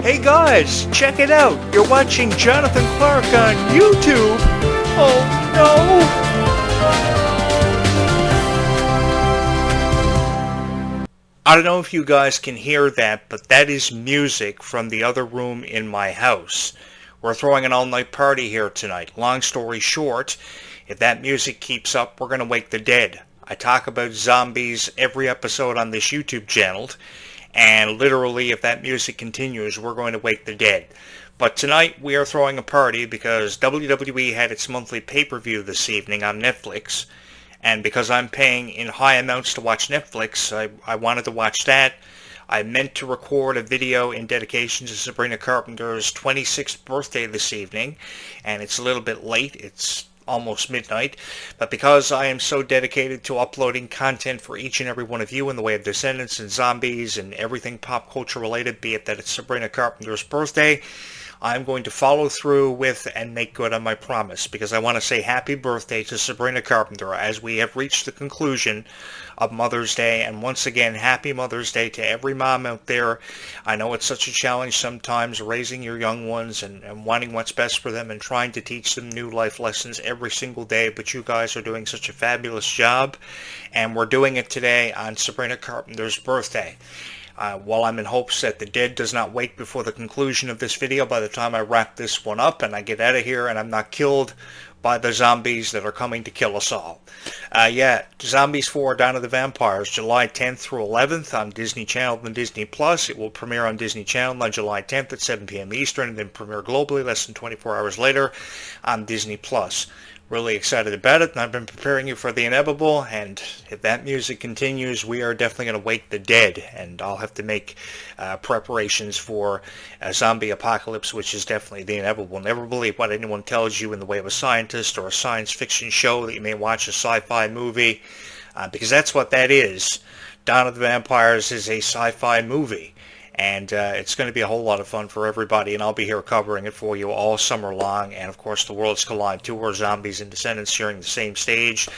Hey guys, check it out. You're watching Jonathan Clark on YouTube. Oh no. I don't know if you guys can hear that, but that is music from the other room in my house. We're throwing an all-night party here tonight. Long story short, if that music keeps up, we're going to wake the dead. I talk about zombies every episode on this YouTube channel. And literally, if that music continues, we're going to wake the dead. But tonight, we are throwing a party because WWE had its monthly pay-per-view this evening on Netflix. And because I'm paying in high amounts to watch Netflix, I wanted to watch that. I meant to record a video in dedication to Sabrina Carpenter's 26th birthday this evening. And it's a little bit late. It's almost midnight, but because I am so dedicated to uploading content for each and every one of you in the way of Descendants and zombies and everything pop culture related, be it that it's Sabrina Carpenter's birthday, I'm going to follow through with and make good on my promise, because I want to say happy birthday to Sabrina Carpenter as we have reached the conclusion of Mother's Day. And once again, happy Mother's Day to every mom out there. I know it's such a challenge sometimes raising your young ones and wanting what's best for them and trying to teach them new life lessons every single day, but you guys are doing such a fabulous job, and we're doing it today on Sabrina Carpenter's birthday. While I'm in hopes that the dead does not wake before the conclusion of this video by the time I wrap this one up and I get out of here and I'm not killed by the zombies that are coming to kill us all. Zombies 4 Dawn of the Vampires, July 10th through 11th on Disney Channel and Disney Plus. It will premiere on Disney Channel on July 10th at 7 p.m. Eastern and then premiere globally less than 24 hours later on Disney Plus. Really excited about it, and I've been preparing you for the inevitable, and if that music continues, we are definitely going to wake the dead, and I'll have to make preparations for a zombie apocalypse, which is definitely the inevitable. Never believe what anyone tells you in the way of a scientist or a science fiction show that you may watch a sci-fi movie, because that's what that is. Dawn of the Vampires is a sci-fi movie. And it's going to be a whole lot of fun for everybody, and I'll be here covering it for you all summer long. And, of course, the Worlds Collide Tour, Zombies and Descendants sharing the same stage.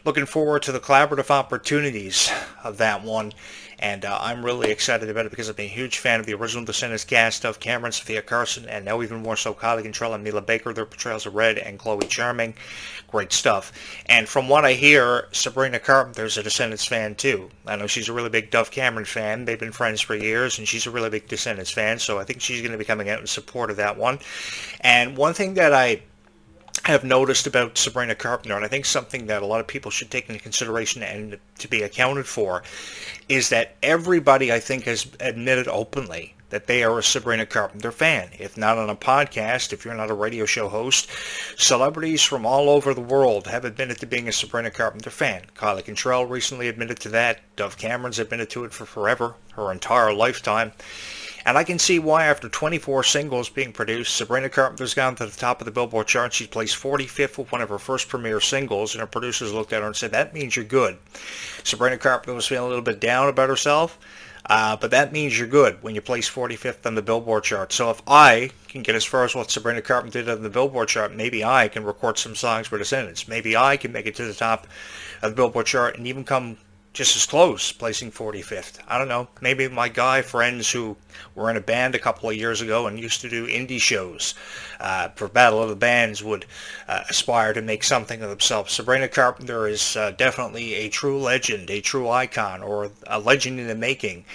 Looking forward to the collaborative opportunities of that one. And I'm really excited about it because I've been a huge fan of the original Descendants cast of Cameron, Sophia Carson, and now even more so Kylie Cantrell and Mila Baker, their portrayals of Red and Chloe Charming. Great stuff. And from what I hear, Sabrina Carpenter's a Descendants fan too. I know she's a really big Dove Cameron fan. They've been friends for years, and she's a really big Descendants fan, so I think she's going to be coming out in support of that one. And one thing that I have noticed about Sabrina Carpenter, and I think something that a lot of people should take into consideration and to be accounted for, is that everybody, I think, has admitted openly that they are a Sabrina Carpenter fan. If not on a podcast, if you're not a radio show host, celebrities from all over the world have admitted to being a Sabrina Carpenter fan. Kylie Cantrell recently admitted to that. Dove Cameron's admitted to it for forever, her entire lifetime. And I can see why after 24 singles being produced, Sabrina Carpenter's gone to the top of the Billboard chart. She placed 45th with one of her first premiere singles, and her producers looked at her and said, that means you're good. Sabrina Carpenter was feeling a little bit down about herself, but that means you're good when you place 45th on the Billboard chart. So if I can get as far as what Sabrina Carpenter did on the Billboard chart, maybe I can record some songs for Descendants. Maybe I can make it to the top of the Billboard chart and even come just as close, placing 45th. I don't know. Maybe my guy friends who were in a band a couple of years ago and used to do indie shows for Battle of the Bands would aspire to make something of themselves. Sabrina Carpenter is definitely a true legend, a true icon, or a legend in the making,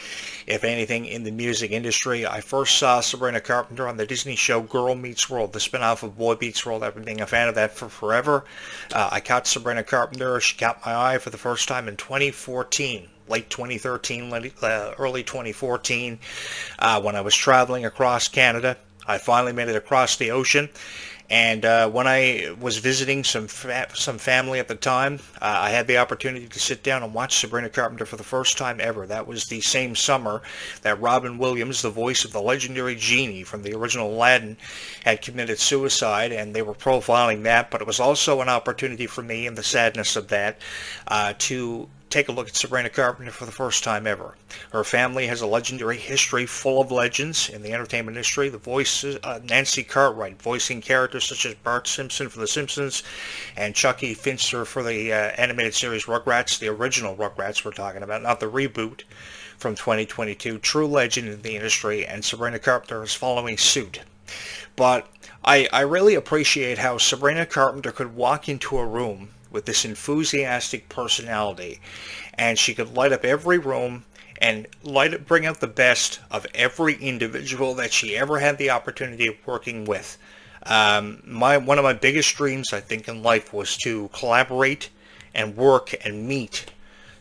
if anything, in the music industry. I first saw Sabrina Carpenter on the Disney show Girl Meets World, the spin-off of Boy Meets World. I've been being a fan of that for forever. I caught Sabrina Carpenter. She caught my eye for the first time in 2014. Late 2013, early 2014, when I was traveling across Canada. I finally made it across the ocean, and when I was visiting some family at the time, I had the opportunity to sit down and watch Sabrina Carpenter for the first time ever. That was the same summer that Robin Williams, the voice of the legendary genie from the original Aladdin, had committed suicide, and they were profiling that, but it was also an opportunity for me, in the sadness of that, to take a look at Sabrina Carpenter for the first time ever. Her family has a legendary history full of legends in the entertainment industry. The voices, Nancy Cartwright, voicing characters such as Bart Simpson for The Simpsons and Chucky Finster for the animated series Rugrats, the original Rugrats we're talking about, not the reboot, from 2022, true legend in the industry, and Sabrina Carpenter is following suit. But I really appreciate how Sabrina Carpenter could walk into a room with this enthusiastic personality, and she could light up every room and bring out the best of every individual that she ever had the opportunity of working with. One of my biggest dreams, I think, in life was to collaborate and work and meet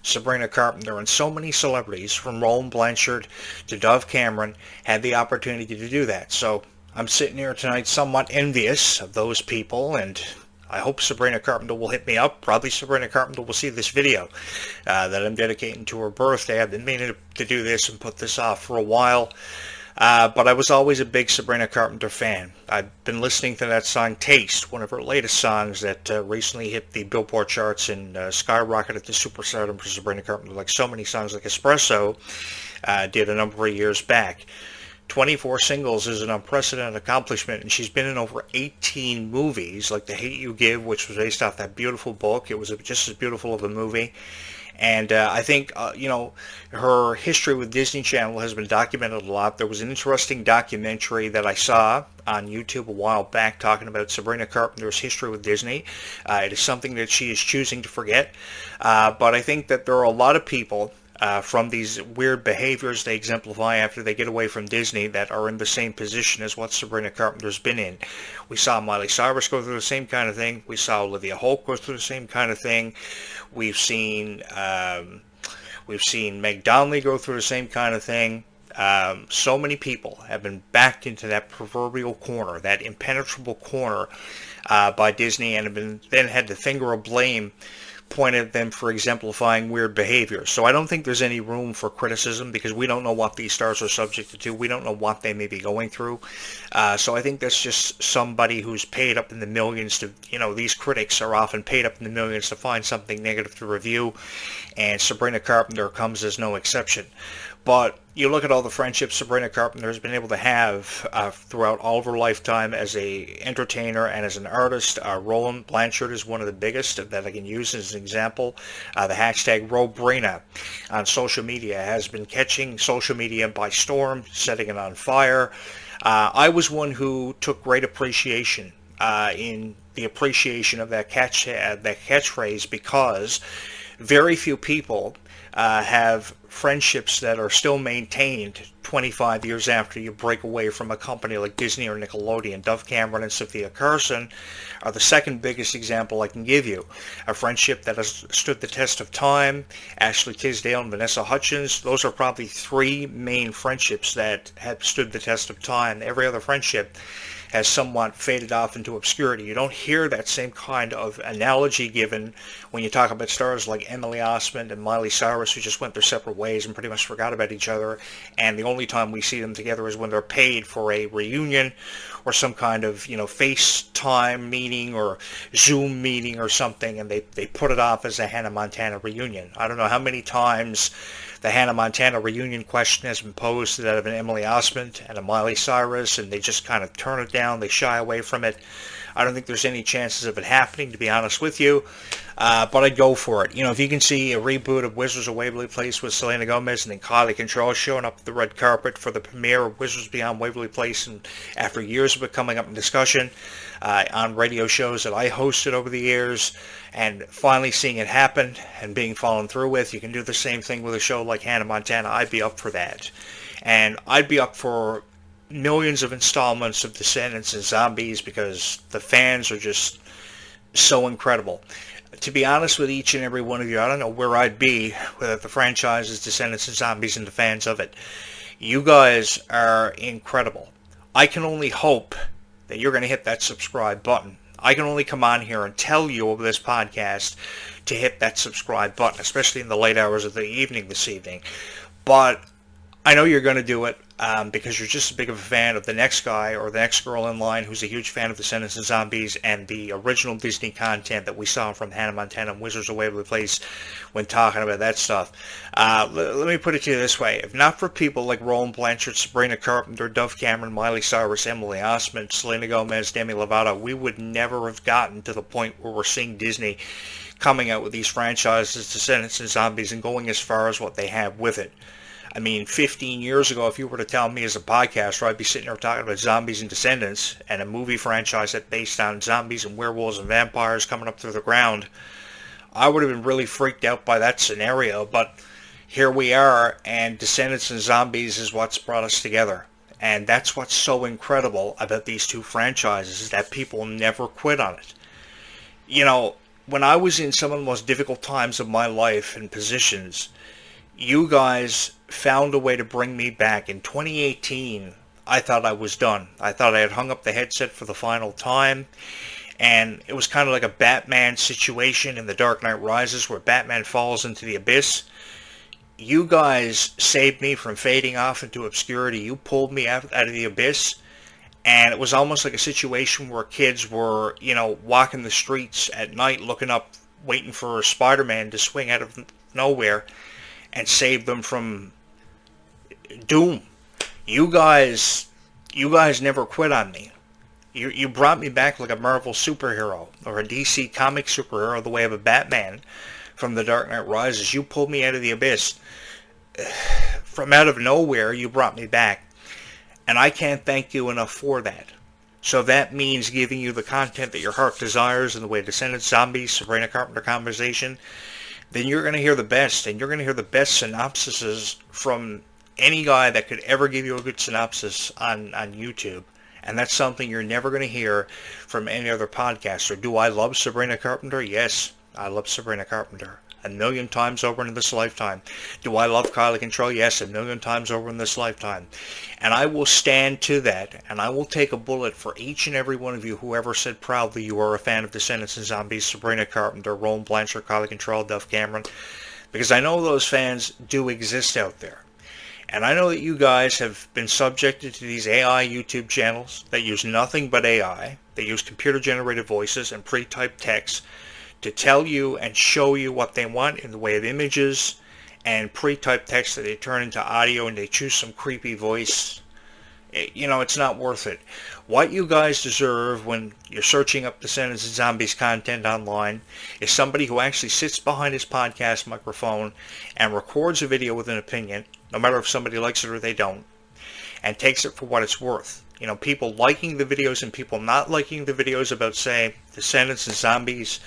Sabrina Carpenter, and so many celebrities, from Roland Blanchard to Dove Cameron, had the opportunity to do that. So I'm sitting here tonight somewhat envious of those people, and I hope Sabrina Carpenter will hit me up. Probably Sabrina Carpenter will see this video that I'm dedicating to her birthday. I've been meaning to do this and put this off for a while. But I was always a big Sabrina Carpenter fan. I've been listening to that song Taste, one of her latest songs that recently hit the Billboard charts and skyrocketed to superstardom for Sabrina Carpenter, like so many songs like Espresso did a number of years back. 24 singles is an unprecedented accomplishment, and she's been in over 18 movies, like The Hate U Give, which was based off that beautiful book. It was just as beautiful of a movie. And I think, her history with Disney Channel has been documented a lot. There was an interesting documentary that I saw on YouTube a while back talking about Sabrina Carpenter's history with Disney. It is something that she is choosing to forget. But I think that there are a lot of people from these weird behaviors they exemplify after they get away from Disney that are in the same position as what Sabrina Carpenter's been in. We saw Miley Cyrus go through the same kind of thing. We saw Olivia Holt go through the same kind of thing. We've seen Meg Donnelly go through the same kind of thing. So many people have been backed into that proverbial corner, that impenetrable corner by Disney, and then had the finger of blame pointed at them for exemplifying weird behavior. So I don't think there's any room for criticism, because we don't know what these stars are subjected to. We don't know what they may be going through. So I think that's just somebody who's paid up in the millions to, these critics are often paid up in the millions to find something negative to review, and Sabrina Carpenter comes as no exception. But you look at all the friendships Sabrina Carpenter has been able to have throughout all of her lifetime as a entertainer and as an artist. Roland Blanchard is one of the biggest that I can use as an example. The hashtag Robrina on social media has been catching social media by storm, setting it on fire. I was one who took great appreciation in the appreciation of that catchphrase, because very few people have friendships that are still maintained 25 years after you break away from a company like Disney or Nickelodeon. Dove Cameron and Sophia Carson are the second biggest example I can give you. A friendship that has stood the test of time. Ashley Tisdale and Vanessa Hudgens, those are probably three main friendships that have stood the test of time. Every other friendship has somewhat faded off into obscurity. You don't hear that same kind of analogy given when you talk about stars like Emily Osment and Miley Cyrus, who just went their separate ways and pretty much forgot about each other, and the only time we see them together is when they're paid for a reunion or some kind of, FaceTime meeting or Zoom meeting or something, and they put it off as a Hannah Montana reunion. I don't know how many times the Hannah Montana reunion question has been posed to that of an Emily Osment and a Miley Cyrus, and they just kind of turn it down. They shy away from it. I don't think there's any chances of it happening, to be honest with you, but I'd go for it. If you can see a reboot of Wizards of Waverly Place with Selena Gomez and then Kylie Control showing up at the red carpet for the premiere of Wizards Beyond Waverly Place, and after years of it coming up in discussion on radio shows that I hosted over the years, and finally seeing it happen and being followed through with, you can do the same thing with a show like Hannah Montana. I'd be up for that. And I'd be up for millions of installments of Descendants and Zombies, because the fans are just so incredible. To be honest with each and every one of you, I don't know where I'd be without the franchises Descendants and Zombies and the fans of it. You guys are incredible. I can only hope that you're going to hit that subscribe button. I can only come on here and tell you over this podcast to hit that subscribe button, especially in the late hours of the evening this evening. But I know you're going to do it because you're just as big of a fan of the next guy or the next girl in line who's a huge fan of Descendants and Zombies and the original Disney content that we saw from Hannah Montana and Wizards of Waverly Place when talking about that stuff. Let me put it to you this way. If not for people like Roland Blanchard, Sabrina Carpenter, Dove Cameron, Miley Cyrus, Emily Osment, Selena Gomez, Demi Lovato, we would never have gotten to the point where we're seeing Disney coming out with these franchises, Descendants and Zombies, and going as far as what they have with it. I mean, 15 years ago, if you were to tell me as a podcaster, I'd be sitting there talking about zombies and Descendants and a movie franchise that's based on zombies and werewolves and vampires coming up through the ground, I would have been really freaked out by that scenario. But here we are, and Descendants and zombies is what's brought us together. And that's what's so incredible about these two franchises, is that people never quit on it. You know, when I was in some of the most difficult times of my life and positions, you guys found a way to bring me back. In 2018, I thought I was done. I thought I had hung up the headset for the final time, and it was kind of like a Batman situation in The Dark Knight Rises where Batman falls into the abyss. You guys saved me from fading off into obscurity. You pulled me out of the abyss, and it was almost like a situation where kids were, you know, walking the streets at night looking up, waiting for Spider-Man to swing out of nowhere and save them from doom. You guys never quit on me. You brought me back like a Marvel superhero or a DC comic superhero the way of a Batman from The Dark Knight Rises. You pulled me out of the abyss. From out of nowhere, you brought me back. And I can't thank you enough for that. So that means giving you the content that your heart desires in the way of Descendants, Zombies, Sabrina Carpenter conversation. Then you're going to hear the best. And you're going to hear the best synopsises from any guy that could ever give you a good synopsis on YouTube. And that's something you're never going to hear from any other podcaster. Do I love Sabrina Carpenter? Yes, I love Sabrina Carpenter. 1,000,000 times over in this lifetime. Do I love Kylie Control? Yes, 1,000,000 times over in this lifetime. And I will stand to that, and I will take a bullet for each and every one of you who ever said proudly you are a fan of Descendants and Zombies, Sabrina Carpenter, Roland Blanchard, Kylie Control, Duff Cameron, because I know those fans do exist out there. And I know that you guys have been subjected to these AI YouTube channels that use nothing but AI. They use computer-generated voices and pre-typed text to tell you and show you what they want in the way of images and pre-typed text that they turn into audio, and they choose some creepy voice. You know, it's not worth it. What you guys deserve when you're searching up Descendants and Zombies content online is somebody who actually sits behind his podcast microphone and records a video with an opinion, no matter if somebody likes it or they don't, and takes it for what it's worth. You know, people liking the videos and people not liking the videos about, say, Descendants and Zombies,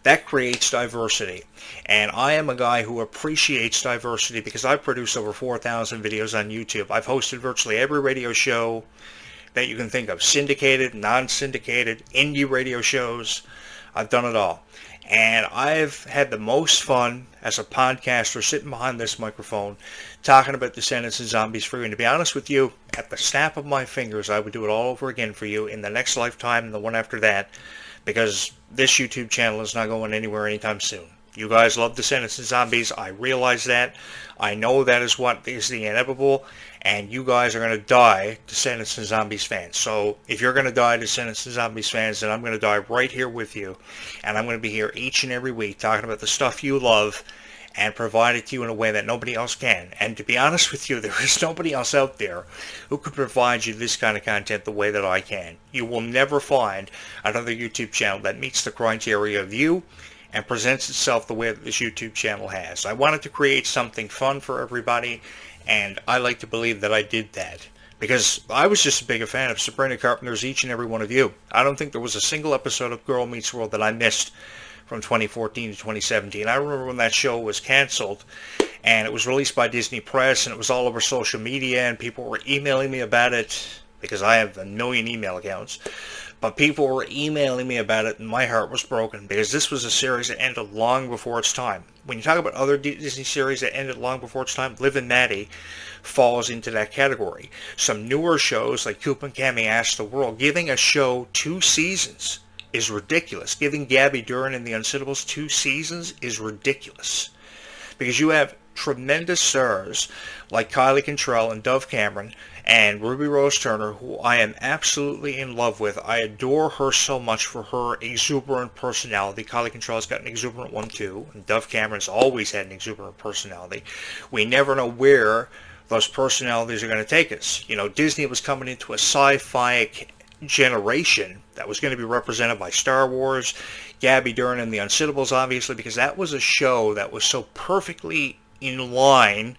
that creates diversity. And I am a guy who appreciates diversity because I've produced over 4,000 videos on YouTube. I've hosted virtually every radio show that you can think of. Syndicated, non-syndicated, indie radio shows. I've done it all. And I've had the most fun as a podcaster sitting behind this microphone talking about Descendants and Zombies for you. And to be honest with you, at the snap of my fingers, I would do it all over again for you in the next lifetime and the one after that, because this YouTube channel is not going anywhere anytime soon. You guys love Descendants and Zombies. I realize that. I know that is what is the inevitable. And you guys are going to die Descendants and Zombies fans. So if you're going to die Descendants and Zombies fans, then I'm going to die right here with you. And I'm going to be here each and every week talking about the stuff you love and provide it to you in a way that nobody else can. And to be honest with you, there is nobody else out there who could provide you this kind of content the way that I can. You will never find another YouTube channel that meets the criteria of you and presents itself the way that this YouTube channel has. I wanted to create something fun for everybody, and I like to believe that I did that, because I was just a big fan of Sabrina Carpenter's each and every one of you. I don't think there was a single episode of Girl Meets World that I missed from 2014 to 2017. I remember when that show was canceled, and it was released by Disney Press, and it was all over social media, and people were emailing me about it, because I have 1 million email accounts. But people were emailing me about it, and my heart was broken, because this was a series that ended long before its time. When you talk about other Disney series that ended long before its time, Liv and Maddie falls into that category. Some newer shows like Coop and Cammy Ask the World, giving a show 2 seasons is ridiculous. Giving Gabby Duran and the Unsittables 2 seasons is ridiculous. Because you have tremendous stars like Kylie Contrell and Dove Cameron and Ruby Rose Turner, who I am absolutely in love with. I adore her so much for her exuberant personality. Kylie Contrell's got an exuberant one too, and Dove Cameron's always had an exuberant personality. We never know where those personalities are going to take us. You know, Disney was coming into a sci-fi generation that was going to be represented by Star Wars, Gabby Duran and the Unsittables, obviously, because that was a show that was so perfectly in line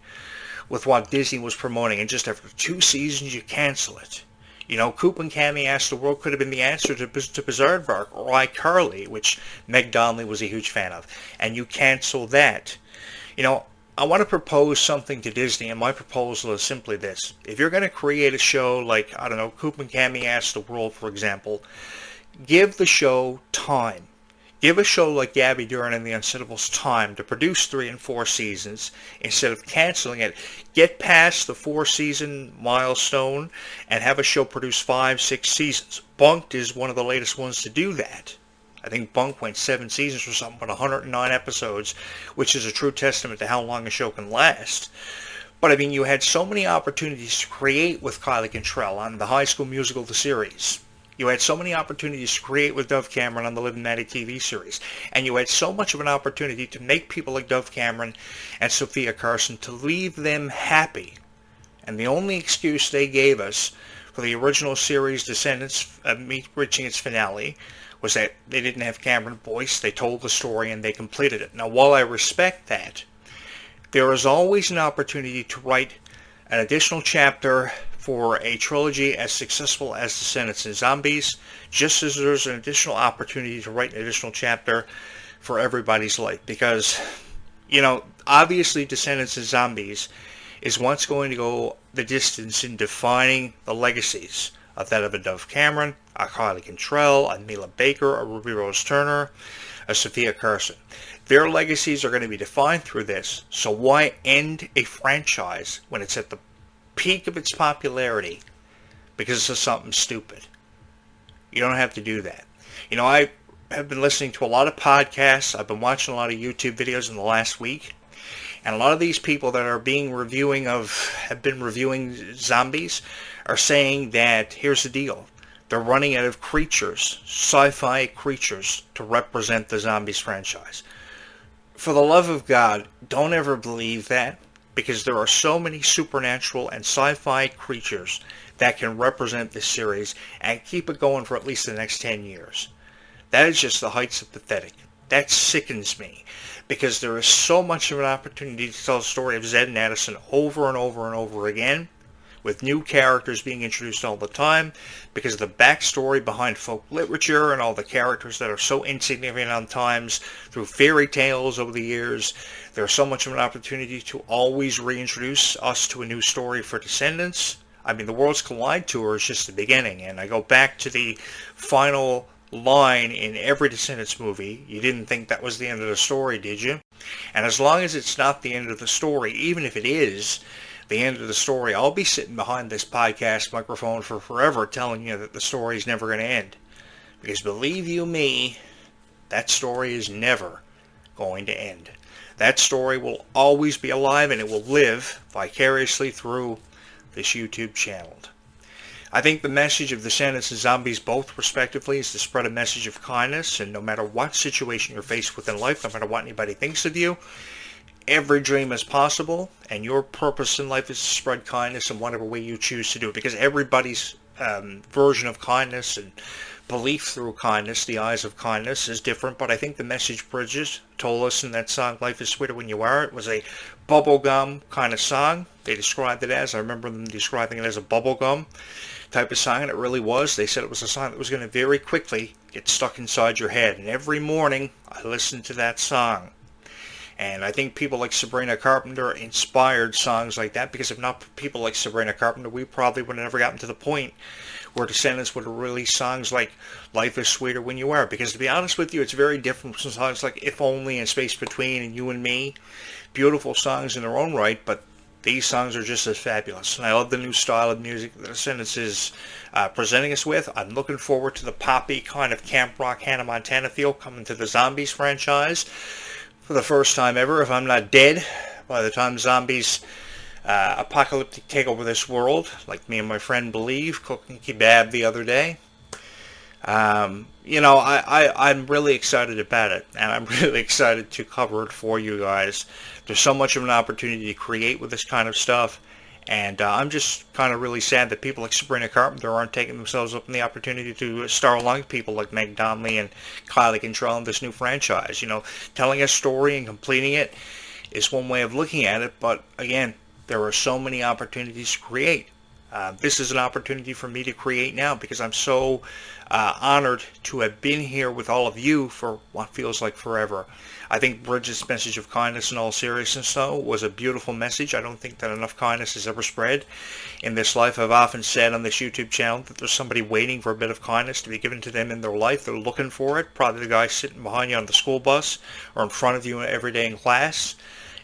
with what Disney was promoting, and just after 2 seasons you cancel it. You know, Coop and Cammy Ask the World could have been the answer to Bizaardvark or iCarly, which Meg Donnelly was a huge fan of, and you cancel that. You know, I want to propose something to Disney, and my proposal is simply this. If you're going to create a show like, I don't know, Coop and Cammy Ask the World, for example, give the show time. Give a show like Gabby Duran and the Unsettables time to produce 3 and 4 seasons instead of canceling it. Get past the 4-season milestone and have a show produce 5, 6 seasons. Bunked is one of the latest ones to do that. I think Bunk went 7 seasons or something, but 109 episodes, which is a true testament to how long a show can last. But I mean, you had so many opportunities to create with Kylie Cantrell on the High School Musical, the series. You had so many opportunities to create with Dove Cameron on the Liv and Maddie TV series. And you had so much of an opportunity to make people like Dove Cameron and Sophia Carson, to leave them happy. And the only excuse they gave us for the original series, Descendants, reaching its finale, was that they didn't have Cameron voice. They told the story and they completed it. Now, while I respect that, there is always an opportunity to write an additional chapter for a trilogy as successful as Descendants and Zombies, just as there's an additional opportunity to write an additional chapter for Everybody's Life. Because, you know, obviously Descendants and Zombies is what's going to go the distance in defining the legacies of that of a Dove Cameron, a Kylie Cantrell, a Mila Baker, a Ruby Rose Turner, a Sophia Carson. Their legacies are going to be defined through this, so why end a franchise when it's at the peak of its popularity because of something stupid? You don't have to do that. You know, I have been listening to a lot of podcasts. I've been watching a lot of YouTube videos in the last week. And a lot of these people that are have been reviewing Zombies are saying that, here's the deal. They're running out of creatures, sci-fi creatures, to represent the Zombies franchise. For the love of God, don't ever believe that, because there are so many supernatural and sci-fi creatures that can represent this series and keep it going for at least the next 10 years. That is just the heights of pathetic. That sickens me, because there is so much of an opportunity to tell the story of Zed and Addison over and over and over again, with new characters being introduced all the time, because of the backstory behind folk literature and all the characters that are so insignificant on times through fairy tales over the years. There's so much of an opportunity to always reintroduce us to a new story for Descendants. I mean, the Worlds Collide tour is just the beginning, and I go back to the final line in every Descendants movie. You didn't think that was the end of the story, did you? And as long as it's not the end of the story, even if it is the end of the story, I'll be sitting behind this podcast microphone for forever telling you that the story is never going to end. Because believe you me, that story is never going to end. That story will always be alive, and it will live vicariously through this YouTube channel. I think the message of Descendants and Zombies, both respectively, is to spread a message of kindness, and no matter what situation you're faced with in life, no matter what anybody thinks of you, every dream is possible, and your purpose in life is to spread kindness in whatever way you choose to do it, because everybody's version of kindness and belief through kindness, the eyes of kindness, is different. But I think the message Bridges told us in that song, Life is Sweeter When You Are, it was a bubblegum kind of song. They described it as, I remember them describing it as a bubblegum type of song, and it really was. They said it was a song that was going to very quickly get stuck inside your head. And every morning I listened to that song. And I think people like Sabrina Carpenter inspired songs like that, because if not people like Sabrina Carpenter, we probably would have never gotten to the point where Descendants would have released songs like Life is Sweeter When You Are. Because to be honest with you, it's very different from songs like If Only and Space Between and You and Me. Beautiful songs in their own right, but these songs are just as fabulous. And I love the new style of music that Descendants is presenting us with. I'm looking forward to the poppy kind of camp rock Hannah Montana feel coming to the Zombies franchise for the first time ever, if I'm not dead by the time Zombies apocalyptic take over this world, like me and my friend believe, cooking kebab the other day. You know, I'm really excited about it, and I'm really excited to cover it for you guys. There's so much of an opportunity to create with this kind of stuff, and I'm just kind of really sad that people like Sabrina Carpenter aren't taking themselves up in the opportunity to star along with people like Meg Donnelly and Kylie Cantrell in this new franchise. You know, telling a story and completing it is one way of looking at it, but again, There are so many opportunities to create. This is an opportunity for me to create now because I'm so honored to have been here with all of you for what feels like forever. I think Bridget's message of kindness in all seriousness, though, was a beautiful message. I don't think that enough kindness is ever spread in this life. I've often said on this YouTube channel that there's somebody waiting for a bit of kindness to be given to them in their life. They're looking for it. Probably the guy sitting behind you on the school bus or in front of you every day in class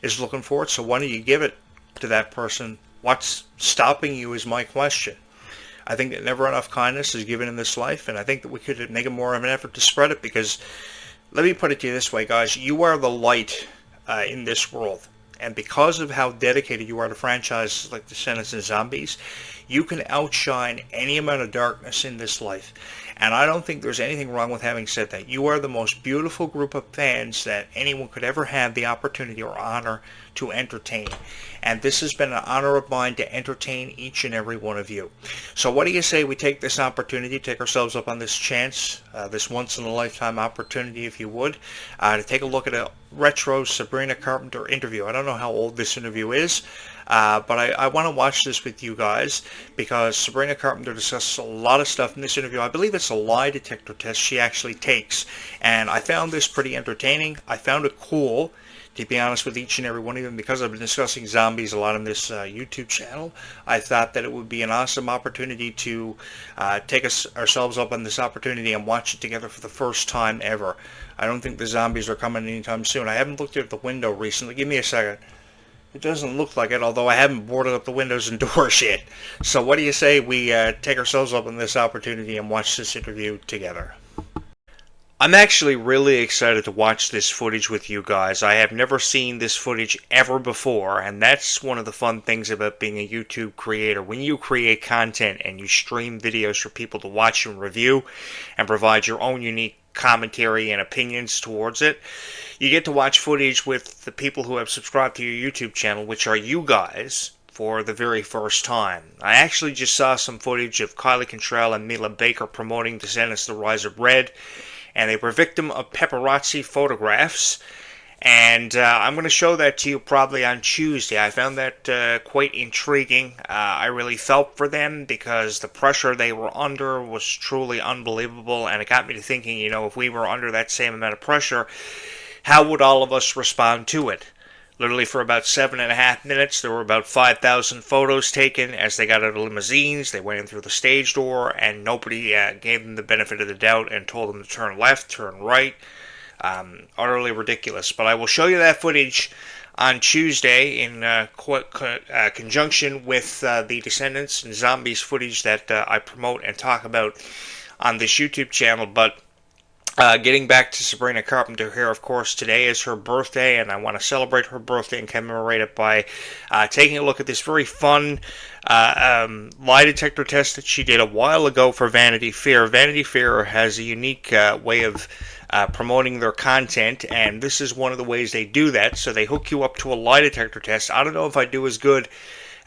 is looking for it. So why don't you give it to that person? What's stopping you is my question. I think that never enough kindness is given in this life, and I think that we could make more of an effort to spread it because, let me put it to you this way, guys. You are the light in this world. And because of how dedicated you are to franchises like Descendants and Zombies, you can outshine any amount of darkness in this life. And I don't think there's anything wrong with having said that. You are the most beautiful group of fans that anyone could ever have the opportunity or honor to entertain. And this has been an honor of mine to entertain each and every one of you. So what do you say we take this opportunity, take ourselves up on this chance, this once-in-a-lifetime opportunity, if you would, to take a look at a retro Sabrina Carpenter interview. I don't know how old this interview is, but I want to watch this with you guys because Sabrina Carpenter discusses a lot of stuff in this interview. I believe it's a lie detector test she actually takes, and I found this pretty entertaining. I found it cool, to be honest with each and every one of them, because I've been discussing zombies a lot on this YouTube channel. I thought that it would be an awesome opportunity to take ourselves up on this opportunity and watch it together for the first time ever. I don't think the zombies are coming anytime soon. I haven't looked at the window recently. Give me a second. It doesn't look like it, although I haven't boarded up the windows and doors yet. So what do you say we take ourselves up on this opportunity and watch this interview together? I'm actually really excited to watch this footage with you guys. I have never seen this footage ever before, and that's one of the fun things about being a YouTube creator. When you create content and you stream videos for people to watch and review and provide your own unique commentary and opinions towards it, you get to watch footage with the people who have subscribed to your YouTube channel, which are you guys, for the very first time. I actually just saw some footage of Kylie Cantrell and Mila Baker promoting Descendants: The Rise of Red, and they were victim of paparazzi photographs, and I'm going to show that to you probably on Tuesday. I found that quite intriguing. I really felt for them because the pressure they were under was truly unbelievable, and it got me to thinking, you know, if we were under that same amount of pressure, how would all of us respond to it? Literally for about 7.5 minutes, there were about 5,000 photos taken as they got out of limousines. They went in through the stage door, and nobody gave them the benefit of the doubt and told them to turn left, turn right. Utterly ridiculous. But I will show you that footage on Tuesday in conjunction with the Descendants and Zombies footage that I promote and talk about on this YouTube channel. But getting back to Sabrina Carpenter here, of course, today is her birthday, and I want to celebrate her birthday and commemorate it by taking a look at this very fun lie detector test that she did a while ago for Vanity Fair. Vanity Fair has a unique way of promoting their content, and this is one of the ways they do that. So they hook you up to a lie detector test. I don't know if I do as good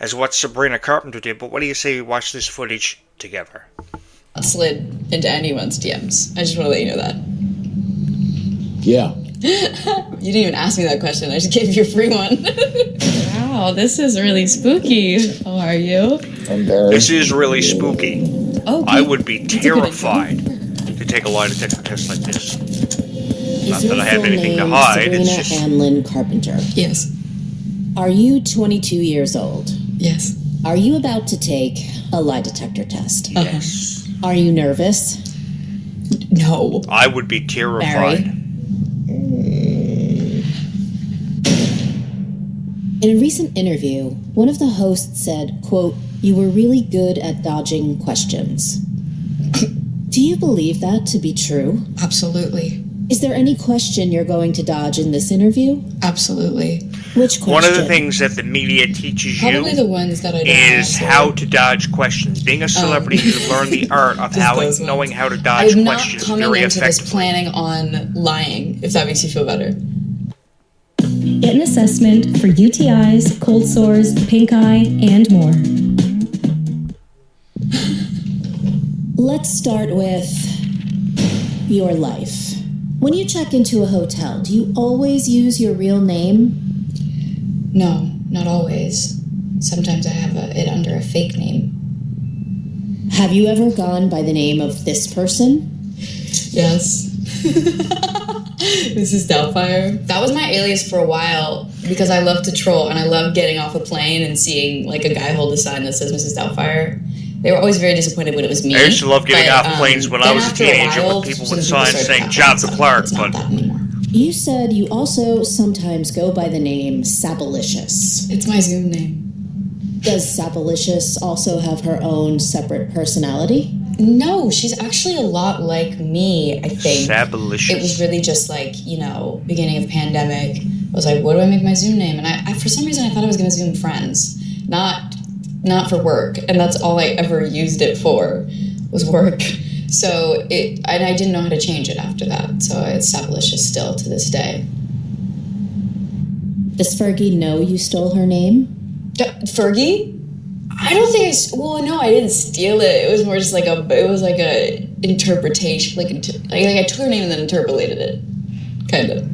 as what Sabrina Carpenter did, but what do you say we watch this footage together? Slid into anyone's DMs. I just want to let you know that. Yeah. You didn't even ask me that question. I just gave you a free one. Wow, this is really spooky. How are you? I'm very This is really spooky. Oh, I would be terrified to take a lie detector test like this. Not that I have anything to hide. Sabrina It's just Amlin Carpenter. Yes. Are you 22 years old? Yes. Are you about to take a lie detector test? yes. Are you nervous? No. I would be terrified. Barry? In a recent interview, one of the hosts said, quote, "You were really good at dodging questions." Do you believe that to be true? Absolutely. Is there any question you're going to dodge in this interview? Absolutely. Which question? One of the things that the media teaches Probably the you ones that I don't is answer. how to dodge questions. Being a celebrity, you learn the art of Just those knowing ones. how to dodge I'm not questions coming very into this effectively. planning on lying, if that makes you feel better. Get an assessment for UTIs, cold sores, pink eye, and more. Let's start with your life. When you check into a hotel, do you always use your real name? No, not always. sometimes I have it under a fake name. Have you ever gone by the name of this person? Yes. Mrs. Doubtfire. That was my alias for a while because I love to troll and I love getting off a plane and seeing like a guy hold a sign that says Mrs. Doubtfire. They were always very disappointed when it was me. I used to love getting off planes when I was a teenager with people with signs saying Job to Clark, but... You said you also sometimes go by the name Sabalicious. It's my Zoom name. Does Sabalicious also have her own separate personality? No, she's actually a lot like me, I think. Sabalicious. It was really just like, beginning of pandemic. I was like, what do I make my Zoom name? And I for some reason, I thought I was going to Zoom friends. Not for work. And that's all I ever used it for, was work. So and I didn't know how to change it after that. So it's Sabalicious still to this day. Does Fergie know you stole her name? Fergie? I don't think no, I didn't steal it. It was more just like a interpretation. Like I took her name and then interpolated it. Kind of.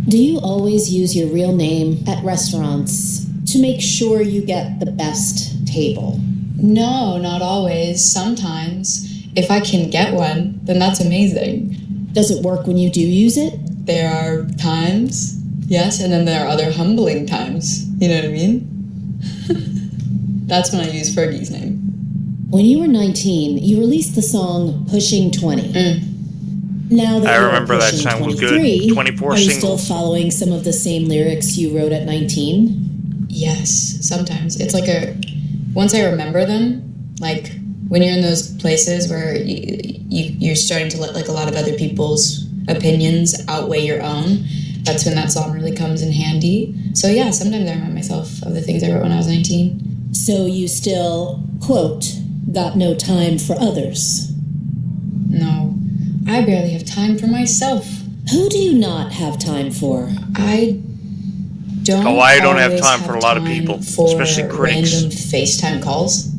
Do you always use your real name at restaurants to make sure you get the best table? No, not always. Sometimes. If I can get one, then that's amazing. Does it work when you do use it? There are times, yes, and then there are other humbling times. You know what I mean? That's when I use Fergie's name. When you were 19, you released the song Pushing 20. Now that I you're remember that pushing song was 23, good. 24 are you single. still following some of the same lyrics you wrote at 19? Yes, sometimes. It's like once I remember them, like when you're in those places where you're starting to let like a lot of other people's opinions outweigh your own, that's when that song really comes in handy. So yeah, sometimes I remind myself of the things I wrote when I was 19. So you still, quote, got no time for others? No, I barely have time for myself. Who do you not have time for? I don't I don't have always time for a lot of people, especially critics. Random FaceTime calls.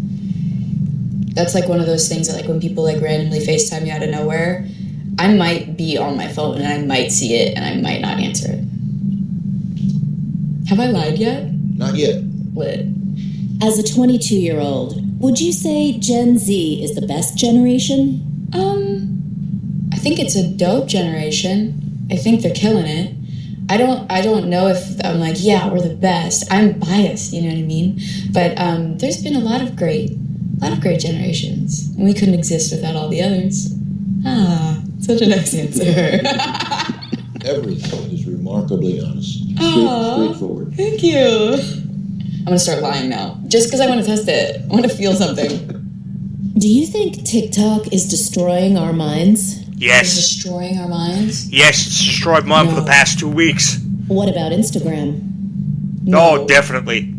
That's like one of those things that like when people like randomly FaceTime you out of nowhere, I might be on my phone and I might see it and I might not answer it. Have I lied yet? Not yet. Lit. As a 22-year-old, would you say Gen Z is the best generation? I think it's a dope generation. I think they're killing it. I don't know if I'm like, yeah, we're the best. I'm biased, you know what I mean? But there's been a lot of great generations, and we couldn't exist without all the others. Such a nice answer. Everything is remarkably honest. Straightforward. Thank you. I'm gonna start lying now, just because I want to test it. I want to feel something. Do you think TikTok is destroying our minds? Yes. It's destroying our minds. Yes, it's destroyed mine for the past 2 weeks. What about Instagram? No, definitely.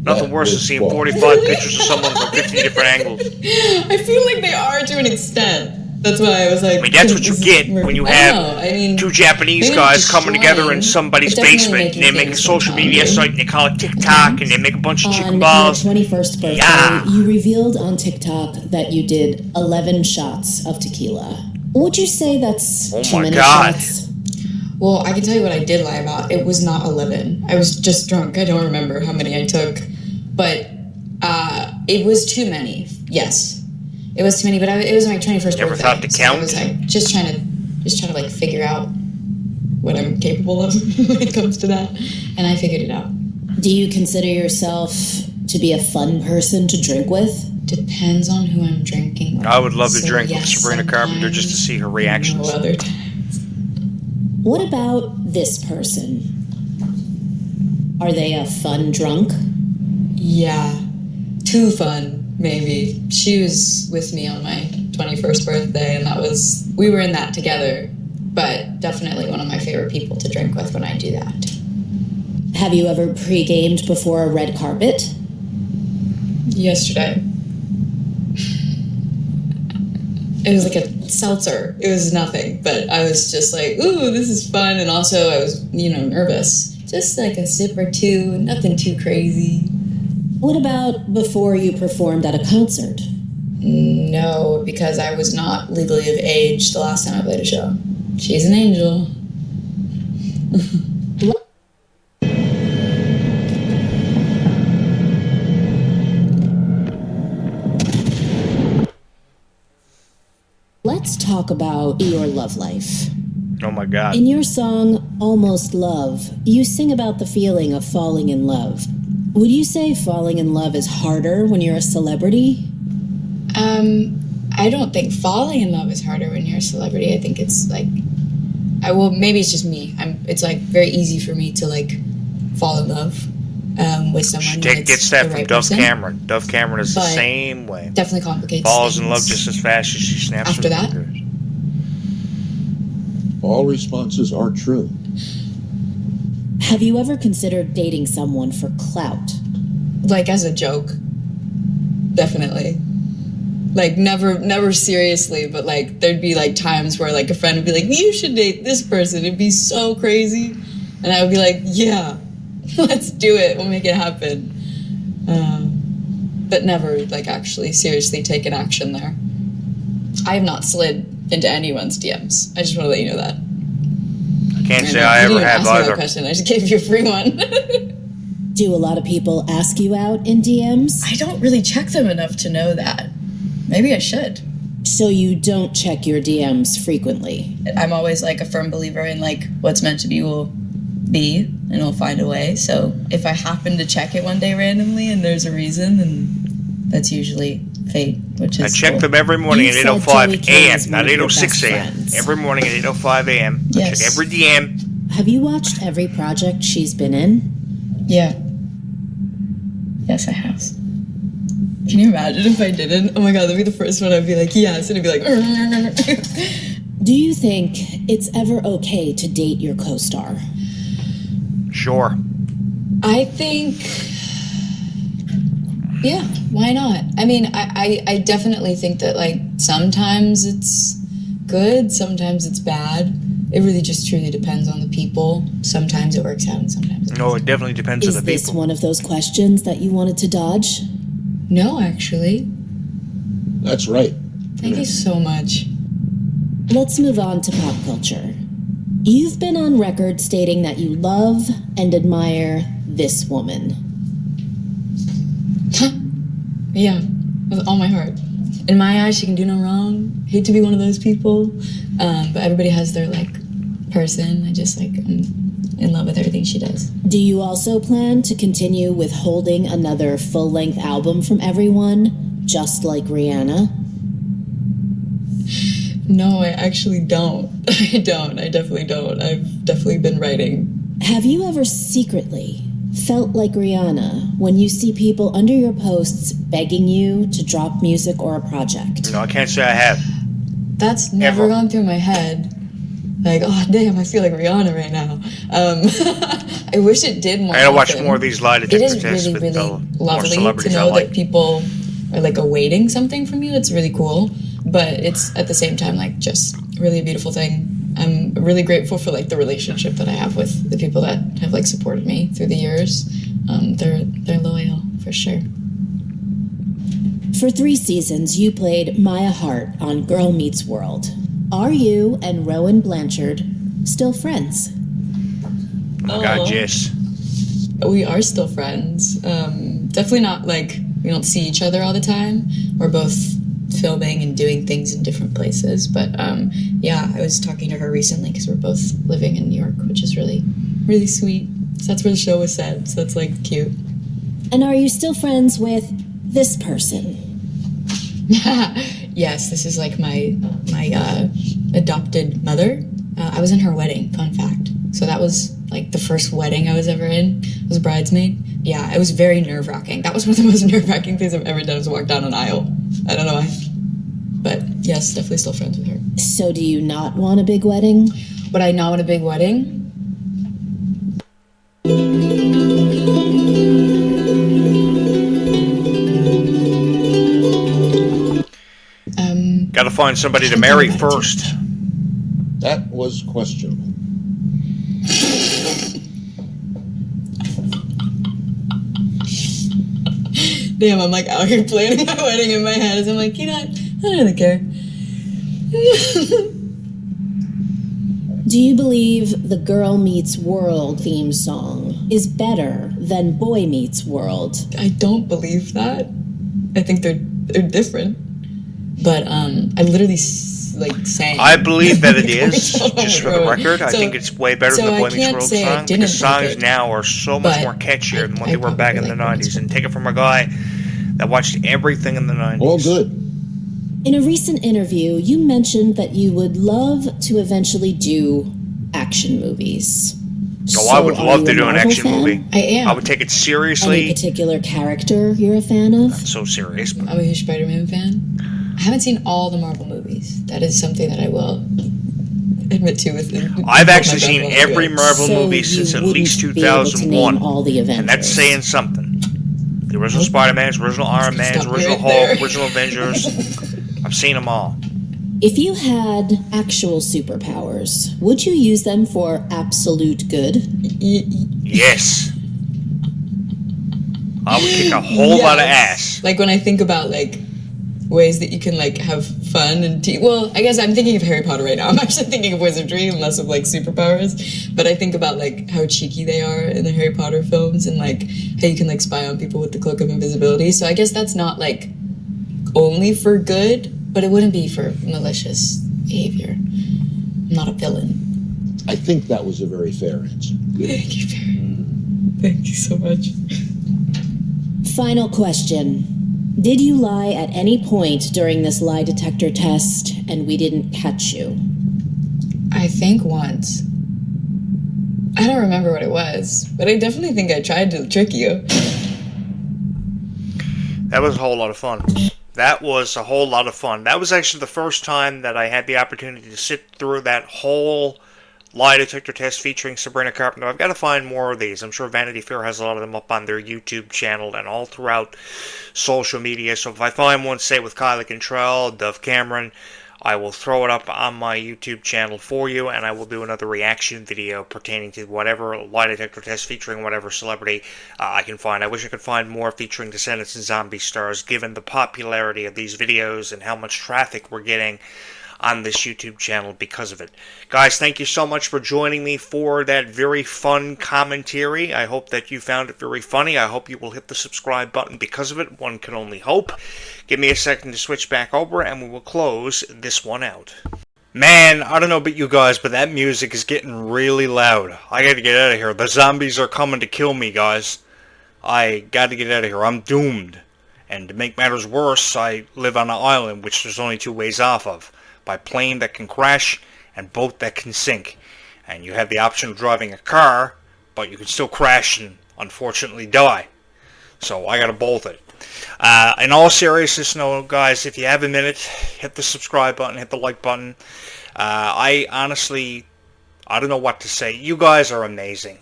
Nothing That worse than is seeing false. 45 pictures of someone from 50 different angles. I feel like they are to an extent. That's why I was like... I mean, that's what you get when you have two Japanese maybe not guys coming together in somebody's but definitely basement, and they make a things social media compounded. site, and they call it TikTok, and they make a bunch of chicken On balls. your 21st birthday, Yeah. you revealed on TikTok that you did 11 shots of tequila. Would you say that's Oh too my many God. shots? Well, I can tell you what I did lie about. It was not 11. I was just drunk. I don't remember how many I took. But it was too many. Yes. It was too many, but it was my 21st Never birthday. thought to so count? I was like just trying to like figure out what I'm capable of when it comes to that. And I figured it out. Do you consider yourself to be a fun person to drink with? Depends on who I'm drinking with. I would love to So, drink with yes, Sabrina Carpenter just to see her reactions. No other times. What about this person? Are they a fun drunk? Yeah. Too fun. Maybe. She was with me on my 21st birthday, and we were in that together, but definitely one of my favorite people to drink with when I do that. Have you ever pre-gamed before a red carpet? Yesterday. It was like a seltzer. It was nothing, but I was just like, ooh, this is fun, and also I was, nervous. Just like a sip or two, nothing too crazy. What about before you performed at a concert? No, because I was not legally of age the last time I played a show. She's an angel. let's talk about your love life. Oh my God. In your song, Almost Love, you sing about the feeling of falling in love. Would you say falling in love is harder when you're a celebrity? I don't think falling in love is harder when you're a celebrity. I think it's like, maybe it's just me. It's like very easy for me to like fall in love with someone. Gets that from Dove Cameron. Dove Cameron is the But same way. Definitely complicates Falls things in love just as fast as she snaps after her that. fingers. All responses are true. Have you ever considered dating someone for clout? Like as a joke, definitely. Like never seriously, but like there'd be like times where like a friend would be like, "You should date this person. It'd be so crazy," and I would be like, "Yeah, let's do it. We'll make it happen." But never like actually seriously taken action there. I have not slid into anyone's DMs. I just want to let you know that. I can't say I ever have ask me that either. question. I just gave you a free one. Do a lot of people ask you out in DMs? I don't really check them enough to know that. Maybe I should. So you don't check your DMs frequently? I'm always like a firm believer in like what's meant to be will be and we'll find a way. So if I happen to check it one day randomly and there's a reason, then that's usually fate, which is I check cool. them every morning You at said 8:05 Joey King a.m., is one not of your 8:06 best a.m. friends. Every morning at 8:05 a.m. I Yes. check every DM. Have you watched every project she's been in? Yeah. Yes, I have. Can you imagine if I didn't? Oh my god, that'd be the first one I'd be like, yes, and it'd be like, Do you think it's ever okay to date your co-star? Sure. I think, yeah, why not? I mean, I definitely think that, like, sometimes it's good, sometimes it's bad. It really just truly depends on the people. Sometimes it works out and sometimes it No, doesn't. it definitely depends on Is the this people. one of those questions that you wanted to dodge? No, actually. That's right. Thank you so much. Let's move on to pop culture. You've been on record stating that you love and admire this woman. Yeah, with all my heart. In my eyes, she can do no wrong. Hate to be one of those people, but everybody has their like person. I'm in love with everything she does. Do you also plan to continue withholding another full-length album from everyone, just like Rihanna? No, I actually don't. I definitely don't. I've definitely been writing. Have you ever secretly felt like Rihanna when you see people under your posts begging you to drop music or a project? No, I can't say I have. That's never Ever. gone through my head. Like, oh damn, I feel like Rihanna right now. I wish it did more. I gotta watch often. more of these lie It detector is tests really, with really more lovely to celebrities I know like. that people are like awaiting something from you. It's really cool, but it's at the same time like just really a beautiful thing. I'm really grateful for like the relationship that I have with the people that have like supported me through the years. They're loyal for sure. For 3 seasons, you played Maya Hart on Girl Meets World. Are you and Rowan Blanchard still friends? Oh my God, yes. We are still friends. Definitely not like we don't see each other all the time. We're both filming and doing things in different places. But yeah, I was talking to her recently because we're both living in New York, which is really, really sweet. So that's where the show was set. So that's like cute. And are you still friends with this person? Yes, this is like my adopted mother. I was in her wedding, fun fact. So that was like the first wedding I was ever in. I was a bridesmaid. Yeah, it was very nerve-wracking. That was one of the most nerve-wracking things I've ever done was walk down an aisle. I don't know why. But yes, definitely still friends with her. So do you not want a big wedding? Would I not want a big wedding? Gotta find somebody to marry first. That was questionable. Damn, I'm like out here planning my wedding in my head as I'm like, you know what? I don't really care. Do you believe the Girl Meets World theme song is better than Boy Meets World? I don't believe that. I think they're different. But I literally like sang. I believe that it is, Original just for the Road. record. I So- think it's way better than so the I Boy Meets can't World say I song, didn't because like songs it, now are so much but more catchier than what they were probably back in the like Boy Meets 90s. And World. take it from a guy that watched everything in the 90s. All good. In a recent interview, you mentioned that you would love to eventually do action movies. Oh, I would So are love you to a do an Marvel action fan? movie. I am. I would take it Any seriously. particular character you're a fan of? So serious. I'm a huge Spider-Man fan. I haven't seen all the Marvel movies. That is something that I will admit to. I've actually seen every Marvel So movie you since at wouldn't least be able to 2001. name all the Avengers. And that's saying something. The original Spider-Mans, original Iron Mans, Stop original right Hulk, there. original Avengers. I've seen them all. If you had actual superpowers, would you use them for absolute good? Yes. I would kick a whole lot of ass. Like when I think about like ways that you can like have fun and well, I guess I'm thinking of Harry Potter right now. I'm actually thinking of wizardry and less of like superpowers. But I think about like how cheeky they are in the Harry Potter films and like how you can like spy on people with the cloak of invisibility. So I guess that's not like only for good, but it wouldn't be for malicious behavior. I'm not a villain. I think that was a very fair answer. Thank you, Thank you so much. Final question. Did you lie at any point during this lie detector test and we didn't catch you? I think once. I don't remember what it was, but I definitely think I tried to trick you. That was a whole lot of fun. That was a whole lot of fun. That was actually the first time that I had the opportunity to sit through that whole lie detector test featuring Sabrina Carpenter. I've got to find more of these. I'm sure Vanity Fair has a lot of them up on their YouTube channel and all throughout social media. So if I find one, say with Kylie Cantrell, Dove Cameron, I will throw it up on my YouTube channel for you, and I will do another reaction video pertaining to whatever lie detector test featuring whatever celebrity I can find. I wish I could find more featuring Descendants and Zombie Stars, given the popularity of these videos and how much traffic we're getting on this YouTube channel because of it. Guys, thank you so much for joining me for that very fun commentary. I hope that you found it very funny. I hope you will hit the subscribe button because of it. One can only hope. Give me a second to switch back over and we will close this one out. Man, I don't know about you guys, but that music is getting really loud. I gotta get out of here. The zombies are coming to kill me, guys. I gotta get out of here. I'm doomed. And to make matters worse, I live on an island, which there's only two ways off of. By plane that can crash and boat that can sink. And you have the option of driving a car, but you can still crash and unfortunately die. So I gotta bolt it. In all seriousness, no, guys, if you have a minute, hit the subscribe button, hit the like button. I honestly don't know what to say. You guys are amazing.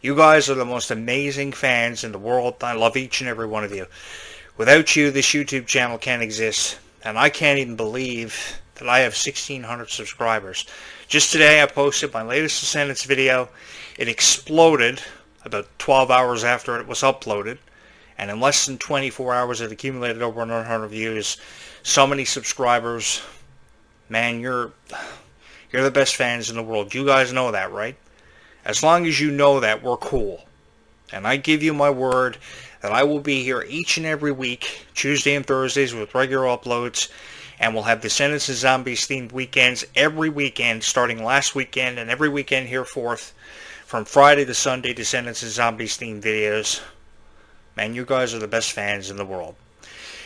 You guys are the most amazing fans in the world. I love each and every one of you. Without you, this YouTube channel can't exist. And I can't even believe that I have 1,600 subscribers. Just today I posted my latest Descendants video. It exploded about 12 hours after it was uploaded. And in less than 24 hours it accumulated over 100 views. So many subscribers. Man, you're the best fans in the world. You guys know that, right? As long as you know that, we're cool. And I give you my word that I will be here each and every week, Tuesday and Thursdays with regular uploads. And we'll have Descendants and Zombies themed weekends every weekend, starting last weekend and every weekend hereforth. From Friday to Sunday, Descendants and Zombies themed videos. Man, you guys are the best fans in the world.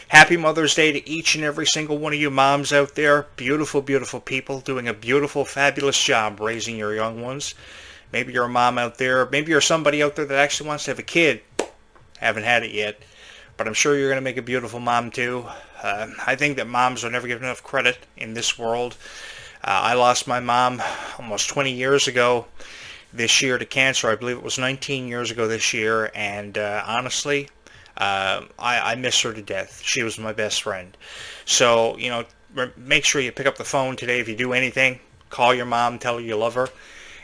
Happy Mother's Day to each and every single one of you moms out there. Beautiful, beautiful people doing a beautiful, fabulous job raising your young ones. Maybe you're a mom out there. Maybe you're somebody out there that actually wants to have a kid. Haven't had it yet. But I'm sure you're going to make a beautiful mom too. I think that moms are never given enough credit in this world. I lost my mom almost 20 years ago this year to cancer. I believe it was 19 years ago this year. And honestly, I miss her to death. She was my best friend. So, you know, make sure you pick up the phone today if you do anything. Call your mom, tell her you love her.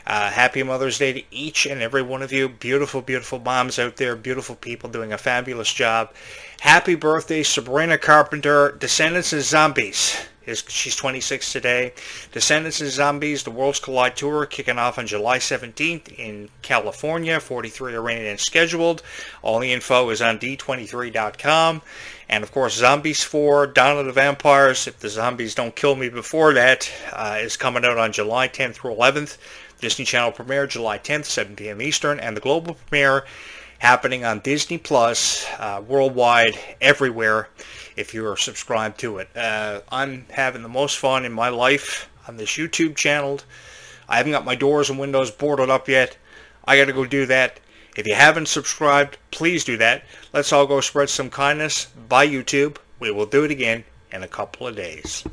Happy Mother's Day to each and every one of you. Beautiful, beautiful moms out there. Beautiful people doing a fabulous job. Happy birthday, Sabrina Carpenter. Descendants and Zombies. She's 26 today. Descendants and Zombies, The Worlds Collide Tour, kicking off on July 17th in California. 43 arena and scheduled. All the info is on d23.com. And of course, Zombies 4, Dawn of the Vampires, if the zombies don't kill me before that, is coming out on July 10th through 11th. Disney Channel premiere July 10th, 7 p.m. Eastern, and the global premiere happening on Disney Plus, worldwide, everywhere, if you are subscribed to it. I'm having the most fun in my life on this YouTube channel. I haven't got my doors and windows boarded up yet. I got to go do that. If you haven't subscribed, please do that. Let's all go spread some kindness by YouTube. We will do it again in a couple of days.